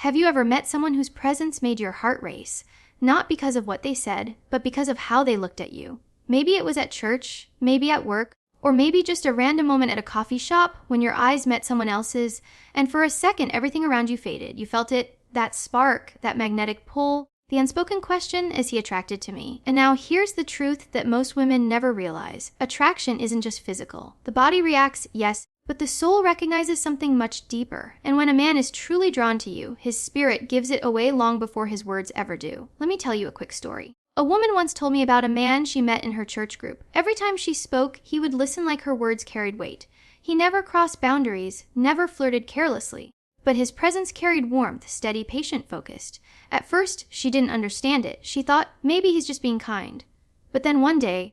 Have you ever met someone whose presence made your heart race? Not because of what they said, but because of how they looked at you. Maybe it was at church, maybe at work, or maybe just a random moment at a coffee shop when your eyes met someone else's, and for a second everything around you faded. You felt it, that spark, that magnetic pull. The unspoken question, is he attracted to me? And now here's the truth that most women never realize. Attraction isn't just physical. The body reacts, yes, but the soul recognizes something much deeper. And when a man is truly drawn to you, his spirit gives it away long before his words ever do. Let me tell you a quick story. A woman once told me about a man she met in her church group. Every time she spoke, he would listen like her words carried weight. He never crossed boundaries, never flirted carelessly. But his presence carried warmth, steady, patient-focused. At first, she didn't understand it. She thought, maybe he's just being kind. But then one day,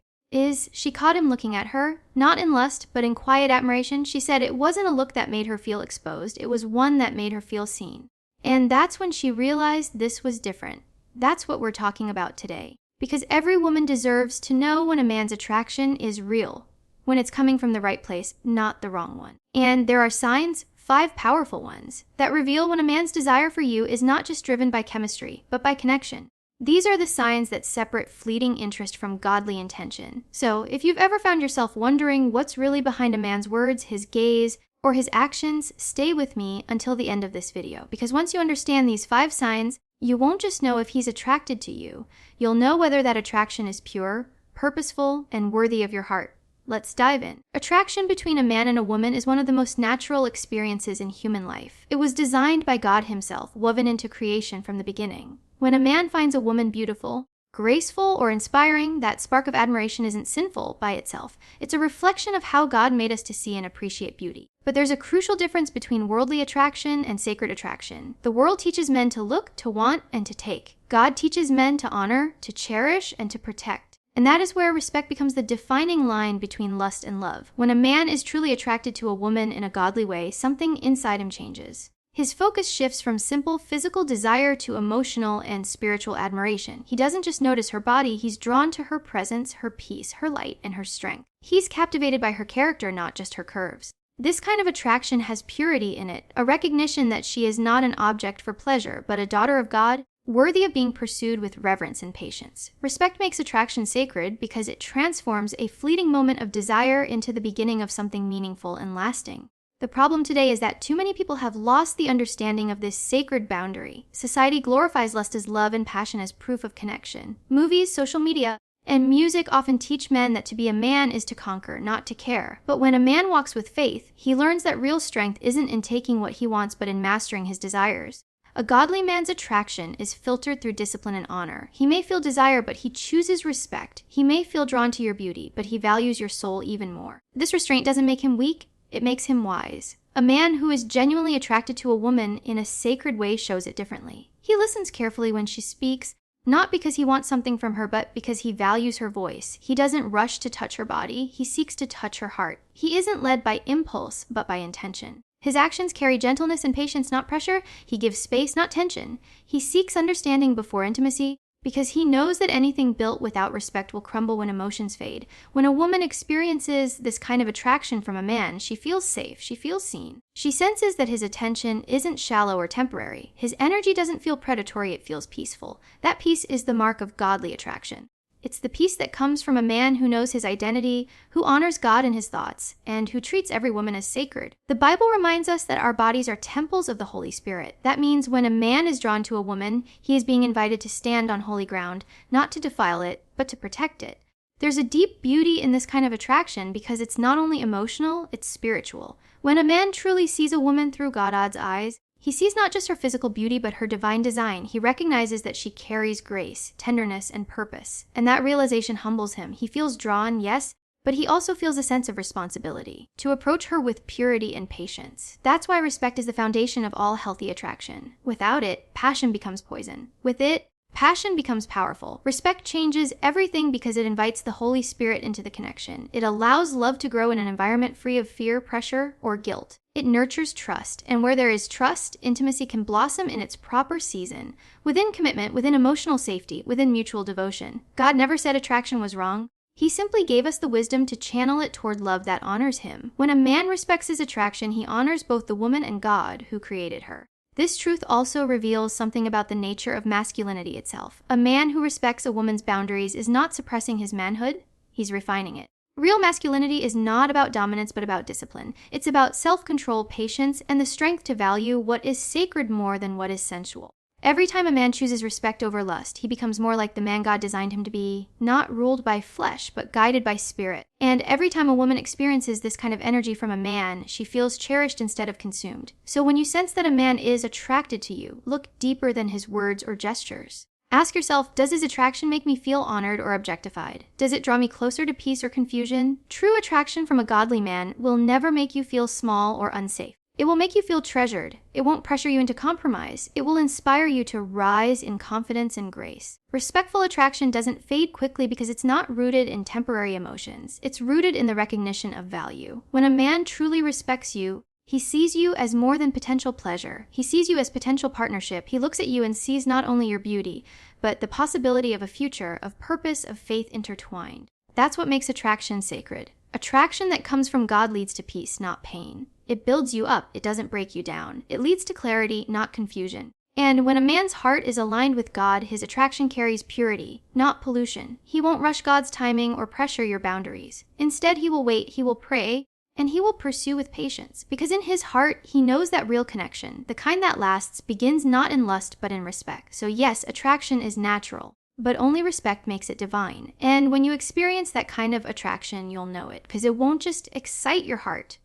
she caught him looking at her, not in lust, but in quiet admiration. She said it wasn't a look that made her feel exposed. It was one that made her feel seen. And that's when she realized this was different. That's what we're talking about today. Because every woman deserves to know when a man's attraction is real, when it's coming from the right place, not the wrong one. And there are signs, 5 powerful ones, that reveal when a man's desire for you is not just driven by chemistry, but by connection. These are the signs that separate fleeting interest from godly intention. So, if you've ever found yourself wondering what's really behind a man's words, his gaze, or his actions, stay with me until the end of this video. Because once you understand these 5 signs, you won't just know if he's attracted to you. You'll know whether that attraction is pure, purposeful, and worthy of your heart. Let's dive in. Attraction between a man and a woman is one of the most natural experiences in human life. It was designed by God himself, woven into creation from the beginning. When a man finds a woman beautiful, graceful, or inspiring, that spark of admiration isn't sinful by itself. It's a reflection of how God made us to see and appreciate beauty. But there's a crucial difference between worldly attraction and sacred attraction. The world teaches men to look, to want, and to take. God teaches men to honor, to cherish, and to protect. And that is where respect becomes the defining line between lust and love. When a man is truly attracted to a woman in a godly way, something inside him changes. His focus shifts from simple physical desire to emotional and spiritual admiration. He doesn't just notice her body, he's drawn to her presence, her peace, her light, and her strength. He's captivated by her character, not just her curves. This kind of attraction has purity in it, a recognition that she is not an object for pleasure, but a daughter of God, worthy of being pursued with reverence and patience. Respect makes attraction sacred because it transforms a fleeting moment of desire into the beginning of something meaningful and lasting. The problem today is that too many people have lost the understanding of this sacred boundary. Society glorifies lust as love and passion as proof of connection. Movies, social media, and music often teach men that to be a man is to conquer, not to care. But when a man walks with faith, he learns that real strength isn't in taking what he wants but in mastering his desires. A godly man's attraction is filtered through discipline and honor. He may feel desire, but he chooses respect. He may feel drawn to your beauty, but he values your soul even more. This restraint doesn't make him weak. It makes him wise. A man who is genuinely attracted to a woman in a sacred way shows it differently. He listens carefully when she speaks, not because he wants something from her, but because he values her voice. He doesn't rush to touch her body. He seeks to touch her heart. He isn't led by impulse, but by intention. His actions carry gentleness and patience, not pressure. He gives space, not tension. He seeks understanding before intimacy, because he knows that anything built without respect will crumble when emotions fade. When a woman experiences this kind of attraction from a man, she feels safe, she feels seen. She senses that his attention isn't shallow or temporary. His energy doesn't feel predatory, it feels peaceful. That peace is the mark of godly attraction. It's the peace that comes from a man who knows his identity, who honors God in his thoughts, and who treats every woman as sacred. The Bible reminds us that our bodies are temples of the Holy Spirit. That means when a man is drawn to a woman, he is being invited to stand on holy ground, not to defile it, but to protect it. There's a deep beauty in this kind of attraction because it's not only emotional, it's spiritual. When a man truly sees a woman through God's eyes, he sees not just her physical beauty, but her divine design. He recognizes that she carries grace, tenderness, and purpose. And that realization humbles him. He feels drawn, yes, but he also feels a sense of responsibility to approach her with purity and patience. That's why respect is the foundation of all healthy attraction. Without it, passion becomes poison. With it, passion becomes powerful. Respect changes everything because it invites the Holy Spirit into the connection. It allows love to grow in an environment free of fear, pressure, or guilt. It nurtures trust, and where there is trust, intimacy can blossom in its proper season, within commitment, within emotional safety, within mutual devotion. God never said attraction was wrong. He simply gave us the wisdom to channel it toward love that honors him. When a man respects his attraction, he honors both the woman and God who created her. This truth also reveals something about the nature of masculinity itself. A man who respects a woman's boundaries is not suppressing his manhood, he's refining it. Real masculinity is not about dominance, but about discipline. It's about self-control, patience, and the strength to value what is sacred more than what is sensual. Every time a man chooses respect over lust, he becomes more like the man God designed him to be, not ruled by flesh, but guided by spirit. And every time a woman experiences this kind of energy from a man, she feels cherished instead of consumed. So when you sense that a man is attracted to you, look deeper than his words or gestures. Ask yourself, does his attraction make me feel honored or objectified? Does it draw me closer to peace or confusion? True attraction from a godly man will never make you feel small or unsafe. It will make you feel treasured. It won't pressure you into compromise. It will inspire you to rise in confidence and grace. Respectful attraction doesn't fade quickly because it's not rooted in temporary emotions. It's rooted in the recognition of value. When a man truly respects you, he sees you as more than potential pleasure. He sees you as potential partnership. He looks at you and sees not only your beauty, but the possibility of a future, of purpose, of faith intertwined. That's what makes attraction sacred. Attraction that comes from God leads to peace, not pain. It builds you up. It doesn't break you down. It leads to clarity, not confusion. And when a man's heart is aligned with God, his attraction carries purity, not pollution. He won't rush God's timing or pressure your boundaries. Instead, he will wait, he will pray, and he will pursue with patience. Because in his heart, he knows that real connection, the kind that lasts, begins not in lust but in respect. So yes, attraction is natural, but only respect makes it divine. And when you experience that kind of attraction, you'll know it, because it won't just excite your heart.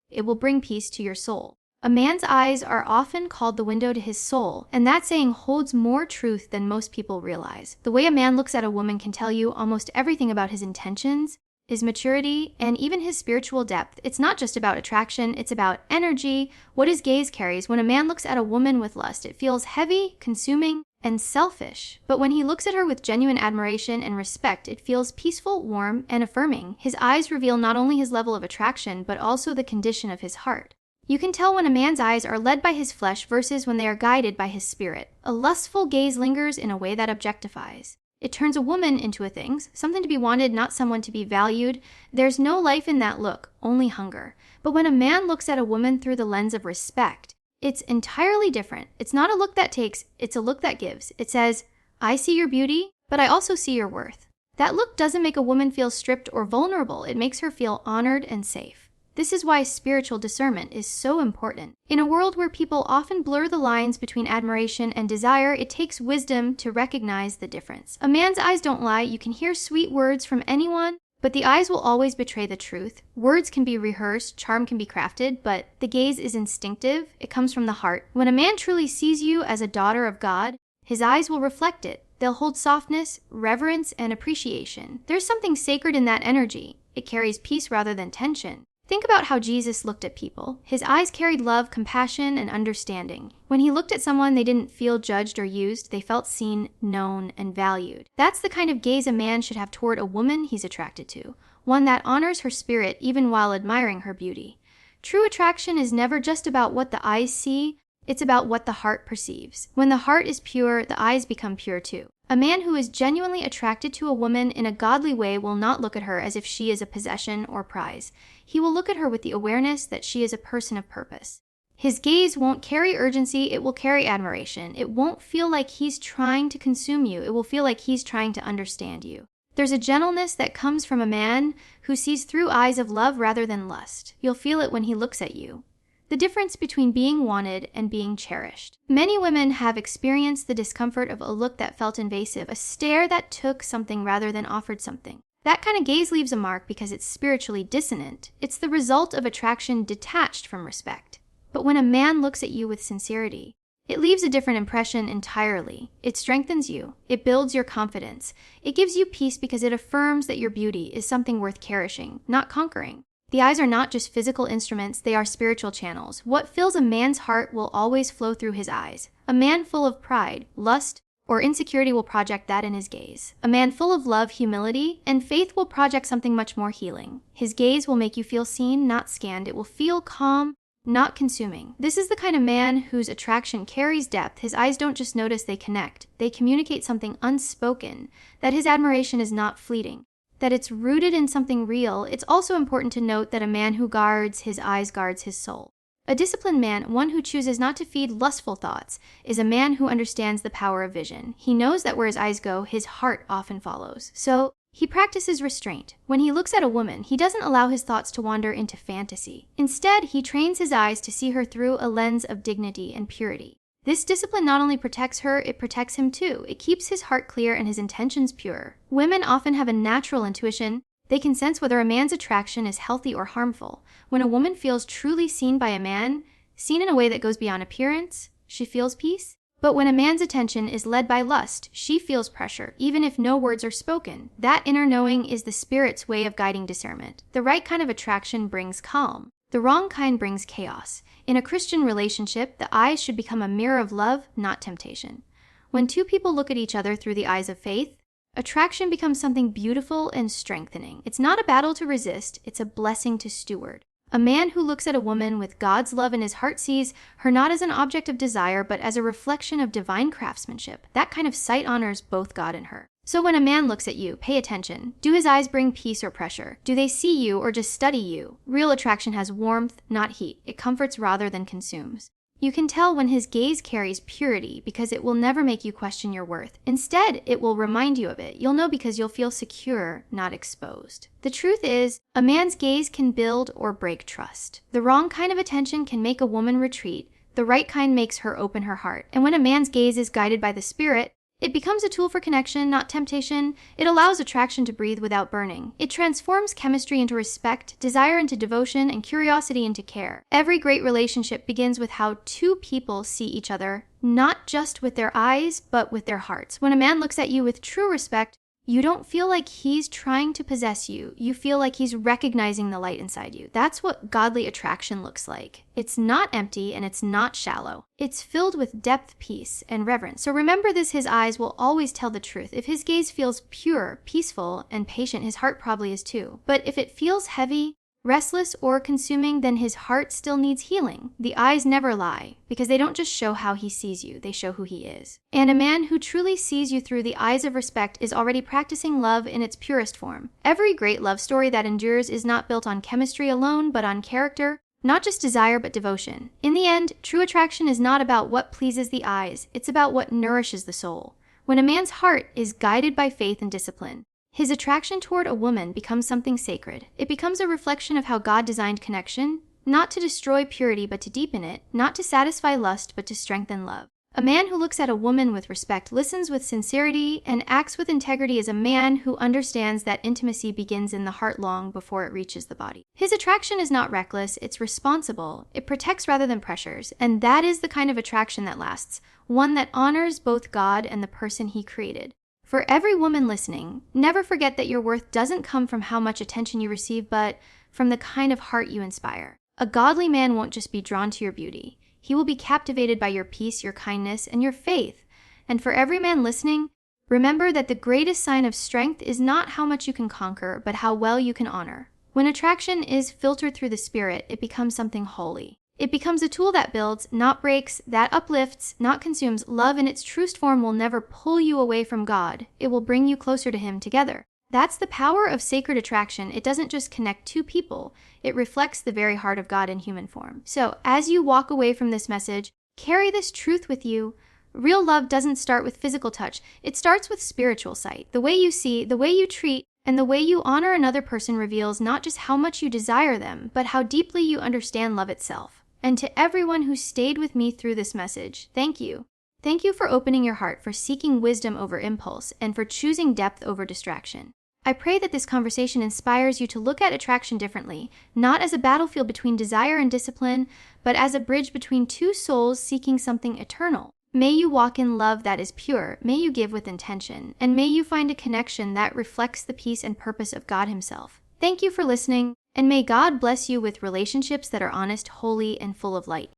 It will bring peace to your soul. A man's eyes are often called the window to his soul, and that saying holds more truth than most people realize. The way a man looks at a woman can tell you almost everything about his intentions, his maturity, and even his spiritual depth. It's not just about attraction, it's about energy, what his gaze carries. When a man looks at a woman with lust, it feels heavy, consuming, and selfish. But when he looks at her with genuine admiration and respect, it feels peaceful, warm, and affirming. His eyes reveal not only his level of attraction, but also the condition of his heart. You can tell when a man's eyes are led by his flesh versus when they are guided by his spirit. A lustful gaze lingers in a way that objectifies. It turns a woman into a thing, something to be wanted, not someone to be valued. There's no life in that look, only hunger. But when a man looks at a woman through the lens of respect, it's entirely different. It's not a look that takes, it's a look that gives. It says, I see your beauty, but I also see your worth. That look doesn't make a woman feel stripped or vulnerable. It makes her feel honored and safe. This is why spiritual discernment is so important. In a world where people often blur the lines between admiration and desire, it takes wisdom to recognize the difference. A man's eyes don't lie. You can hear sweet words from anyone, but the eyes will always betray the truth. Words can be rehearsed, charm can be crafted, but the gaze is instinctive. It comes from the heart. When a man truly sees you as a daughter of God, his eyes will reflect it. They'll hold softness, reverence, and appreciation. There's something sacred in that energy. It carries peace rather than tension. Think about how Jesus looked at people. His eyes carried love, compassion, and understanding. When he looked at someone, they didn't feel judged or used. They felt seen, known, and valued. That's the kind of gaze a man should have toward a woman he's attracted to. One that honors her spirit even while admiring her beauty. True attraction is never just about what the eyes see. It's about what the heart perceives. When the heart is pure, the eyes become pure too. A man who is genuinely attracted to a woman in a godly way will not look at her as if she is a possession or prize. He will look at her with the awareness that she is a person of purpose. His gaze won't carry urgency, it will carry admiration. It won't feel like he's trying to consume you. It will feel like he's trying to understand you. There's a gentleness that comes from a man who sees through eyes of love rather than lust. You'll feel it when he looks at you. The difference between being wanted and being cherished. Many women have experienced the discomfort of a look that felt invasive, a stare that took something rather than offered something. That kind of gaze leaves a mark because it's spiritually dissonant. It's the result of attraction detached from respect. But when a man looks at you with sincerity, it leaves a different impression entirely. It strengthens you. It builds your confidence. It gives you peace because it affirms that your beauty is something worth cherishing, not conquering. The eyes are not just physical instruments, they are spiritual channels. What fills a man's heart will always flow through his eyes. A man full of pride, lust, or insecurity will project that in his gaze. A man full of love, humility, and faith will project something much more healing. His gaze will make you feel seen, not scanned. It will feel calm, not consuming. This is the kind of man whose attraction carries depth. His eyes don't just notice, they connect. They communicate something unspoken, that his admiration is not fleeting, that it's rooted in something real. It's also important to note that a man who guards his eyes guards his soul. A disciplined man, one who chooses not to feed lustful thoughts, is a man who understands the power of vision. He knows that where his eyes go, his heart often follows. So he practices restraint. When he looks at a woman, he doesn't allow his thoughts to wander into fantasy. Instead, he trains his eyes to see her through a lens of dignity and purity. This discipline not only protects her, it protects him too. It keeps his heart clear and his intentions pure. Women often have a natural intuition. They can sense whether a man's attraction is healthy or harmful. When a woman feels truly seen by a man, seen in a way that goes beyond appearance, she feels peace. But when a man's attention is led by lust, she feels pressure, even if no words are spoken. That inner knowing is the spirit's way of guiding discernment. The right kind of attraction brings calm. The wrong kind brings chaos. In a Christian relationship, the eyes should become a mirror of love, not temptation. When two people look at each other through the eyes of faith, attraction becomes something beautiful and strengthening. It's not a battle to resist, it's a blessing to steward. A man who looks at a woman with God's love in his heart sees her not as an object of desire, but as a reflection of divine craftsmanship. That kind of sight honors both God and her. So when a man looks at you, pay attention. Do his eyes bring peace or pressure? Do they see you or just study you? Real attraction has warmth, not heat. It comforts rather than consumes. You can tell when his gaze carries purity because it will never make you question your worth. Instead, it will remind you of it. You'll know because you'll feel secure, not exposed. The truth is, a man's gaze can build or break trust. The wrong kind of attention can make a woman retreat. The right kind makes her open her heart. And when a man's gaze is guided by the Spirit, it becomes a tool for connection, not temptation. It allows attraction to breathe without burning. It transforms chemistry into respect, desire into devotion, and curiosity into care. Every great relationship begins with how two people see each other, not just with their eyes, but with their hearts. When a man looks at you with true respect, you don't feel like he's trying to possess you. You feel like he's recognizing the light inside you. That's what godly attraction looks like. It's not empty and it's not shallow. It's filled with depth, peace, and reverence. So remember this, his eyes will always tell the truth. If his gaze feels pure, peaceful, and patient, his heart probably is too. But if it feels heavy, restless, or consuming, then his heart still needs healing. The eyes never lie, because they don't just show how he sees you, they show who he is. And a man who truly sees you through the eyes of respect is already practicing love in its purest form. Every great love story that endures is not built on chemistry alone, but on character, not just desire, but devotion. In the end, true attraction is not about what pleases the eyes, it's about what nourishes the soul. When a man's heart is guided by faith and discipline, his attraction toward a woman becomes something sacred. It becomes a reflection of how God designed connection, not to destroy purity but to deepen it, not to satisfy lust but to strengthen love. A man who looks at a woman with respect, listens with sincerity, and acts with integrity is a man who understands that intimacy begins in the heart long before it reaches the body. His attraction is not reckless, it's responsible. It protects rather than pressures, and that is the kind of attraction that lasts, one that honors both God and the person he created. For every woman listening, never forget that your worth doesn't come from how much attention you receive, but from the kind of heart you inspire. A godly man won't just be drawn to your beauty. He will be captivated by your peace, your kindness, and your faith. And for every man listening, remember that the greatest sign of strength is not how much you can conquer, but how well you can honor. When attraction is filtered through the Spirit, it becomes something holy. It becomes a tool that builds, not breaks, that uplifts, not consumes. Love in its truest form will never pull you away from God. It will bring you closer to Him together. That's the power of sacred attraction. It doesn't just connect two people. It reflects the very heart of God in human form. So as you walk away from this message, carry this truth with you. Real love doesn't start with physical touch. It starts with spiritual sight. The way you see, the way you treat, and the way you honor another person reveals not just how much you desire them, but how deeply you understand love itself. And to everyone who stayed with me through this message, thank you. Thank you for opening your heart, for seeking wisdom over impulse, and for choosing depth over distraction. I pray that this conversation inspires you to look at attraction differently, not as a battlefield between desire and discipline, but as a bridge between two souls seeking something eternal. May you walk in love that is pure, may you give with intention, and may you find a connection that reflects the peace and purpose of God Himself. Thank you for listening, and may God bless you with relationships that are honest, holy, and full of light.